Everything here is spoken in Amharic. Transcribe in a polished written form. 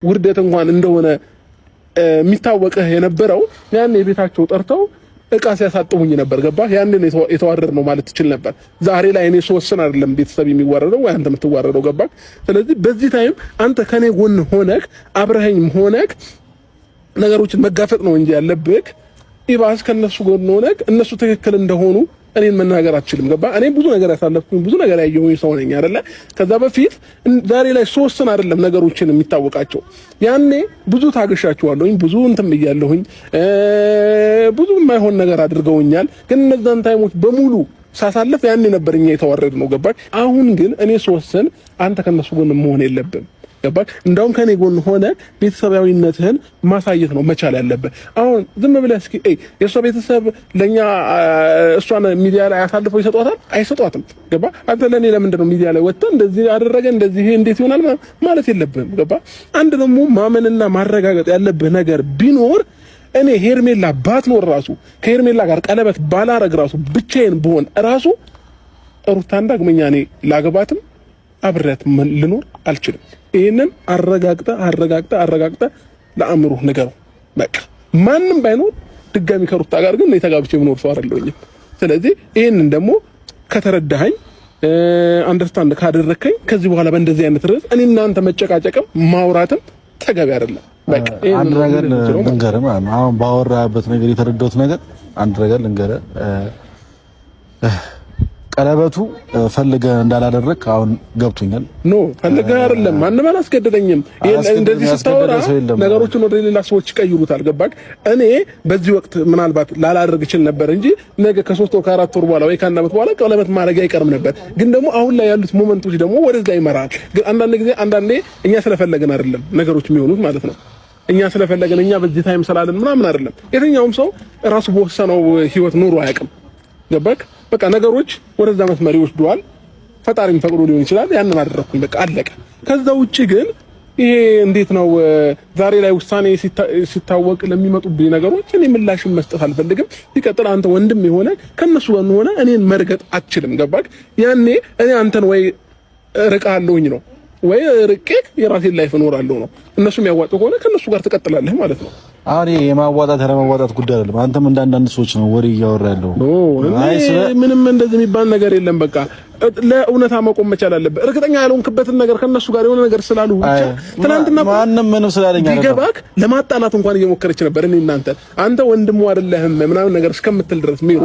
ውርደት እንኳን እንደሆነ የሚታወቀህ የነበረው ያን የቤታቸው ጠርተው እቃ ሲያሳጥሙኝ ነበር። ገባ? ያንን የተዋረድ ነው ማለት ትችል ነበር። ዛሬ ላይ እኔ ስወስን አይደለም ቤተሰብ የሚዋረደው ወይ አንተ የምትዋረደው። ገባ? ስለዚህ በዚህ ታይም አንተ ከኔ ጎን ሆነክ አብረኸኝም ሆነክ ነገሮችን መጋፈጥ ነው እንጂ ያለብህ ኢባስ ከነሱ ጎን ሆነክ እነሱ ትክክል እንደሆኑ እኔን መናገር አትችልም። ገባ? እኔ ብዙ ነገር ያሳለፍኩኝ ብዙ ነገር ያየሁኝ ሰው ነኝ አይደለ? ከዛ በፊት ዛሬ ላይ ሶስትን አይደለም ነገሮችን የሚታወቃቸው ያኔ ብዙ ታገሻቸዋለሁኝ ብዙ እንትን ብያለሁኝ ብዙ የማይሆን ነገር አድርገውኛል። ግን እነዛን ታይሞች በሙሉ ሳሳለፍ ያኔ ነበርኛ የተዋረድ ነው። ገባ? አሁን ግን እኔ ስወስን አንተ ከነሱ ጎን መሆን የለብም። ገባ? እንደውም ከኔ ጎን ሆነ ቤተሰባዊነትህን ማሳየት ነው መቻል ያለብህ። አሁን ዝም ብለህ እስኪ የሷ ቤተሰብ ለኛ እሷን ሚዲያ ላይ አሳልፈው ይሰጧታል? አይሰጧትም። ገባ? አንተ ለኔ ለምንድን ነው ሚዲያ ላይ ወጥተህ እንደዚህ አደረገ እንደዚህ እንዴት ይሆናል ማለት የለብህም። ገባ? አንድ ደግሞ ማመንና ማረጋገጥ ያለብህ ነገር ቢኖር እኔ ሄርሜላ ባትኖር ራሱ ከሄርሜላ ጋር ቀለበት ባላረግ ራሱ ብቻዬን ብሆን ራሱ ሩታን ዳግመኛ እኔ ላገባትም አብሬያት ልኖር አልችልም። ይሄንን አረጋግጠ ለአእምሮህ ንገረው። በቃ ማንም ባይኖር ድጋሚ ከሩታ ጋር ግን ተጋብቼ የምኖር ሰው አይደለሁኝም። ስለዚህ ይሄንን ደግሞ ከተረዳኸኝ አንደርስታንድ ካደረከኝ ከዚህ በኋላ በእንደዚህ አይነት ርዕስ እኔ እናንተ መጨቃጨቅም ማውራትም ተገቢ አይደለም። በቃ አንድ ነገር ልንገርህ ማለት ነው። አሁን ባወራበት ነገር የተረዳሁት ነገር አንድ ነገር ልንገርህ። ቀለበቱ ፈልገህ እንዳላደረክ አሁን ገብቶኛል። ኖ ፈልገህ አይደለም፣ ማንም አላስገደደኝም። እንደዚህ ስታወራ ነገሮችን ወደ ሌላ ሰዎች ይቀይሩታል። ገባክ? እኔ በዚህ ወቅት ምናልባት ላላደርግ እችል ነበር እንጂ ነገ ከ3 ወር ከ4 ወር በኋላ ወይ ከአንድ ዓመት በኋላ ቀለበት ማድረግ አይቀርም ነበር። ግን ደግሞ አሁን ላይ ያሉት ሞመንቶች ደግሞ ወደዛ ይመራል። ግን አንዳንዴ እኛ ስለፈለግን አይደለም ነገሮች የሚሆኑት ማለት ነው። እኛ ስለፈለግን እኛ በዚህ ታይም ስላለን ምናምን አይደለም። የትኛውም ሰው ራሱ በወሰነው ህይወት ኑሮ አያውቅም። ገባክ? በቃ ነገሮች ወደዛ መስመር ይወስዱዋል። ፈጣሪም ፈቅዶ ሊሆን ይችላል። ያንን አደረኩኝ፣ በቃ አለቀ። ከዛ ውጪ ግን ይሄ እንዴት ነው ዛሬ ላይ ውሳኔ ሲታወቅ ለሚመጡብኝ ነገሮች እኔ ምላሽን መስጠት አልፈልግም። ሲቀጥል አንተ ወንድም የሆነ ከነሱ ጋር ሆነ እኔን መርገጥ አትችልም። ገባክ? ያኔ እኔ አንተን ወይ ርቃለሁኝ ነው ወይ ርቄ የራሴን ላይፍ እኖራለሁ ነው። እነሱም ያዋጡ ከሆነ ከነሱ ጋር ትቀጥላለህ ማለት ነው። አሬ የማዋጣት ያለማዋጣት ጉዳይ አይደለም። አንተም እንዳንዳንድ ሰዎች ነው ወሬ እያወራ ያለው። ምንም እንደዚህ የሚባል ነገር የለም። በቃ ለእውነታ መቆም መቻል አለበት። እርግጠኛ ያልሆንክበትን ነገር ከነሱ ጋር የሆነ ነገር ስላሉ ብቻ ትናንትና ማንም ምንም ስላለኝ አይደለም ይገባክ። ለማጣላት እንኳን እየሞከረች ነበር። እኔ እናንተ አንተ ወንድሙ አይደለህም ምናምን ነገር እስከምትል ድረስ ሜሩ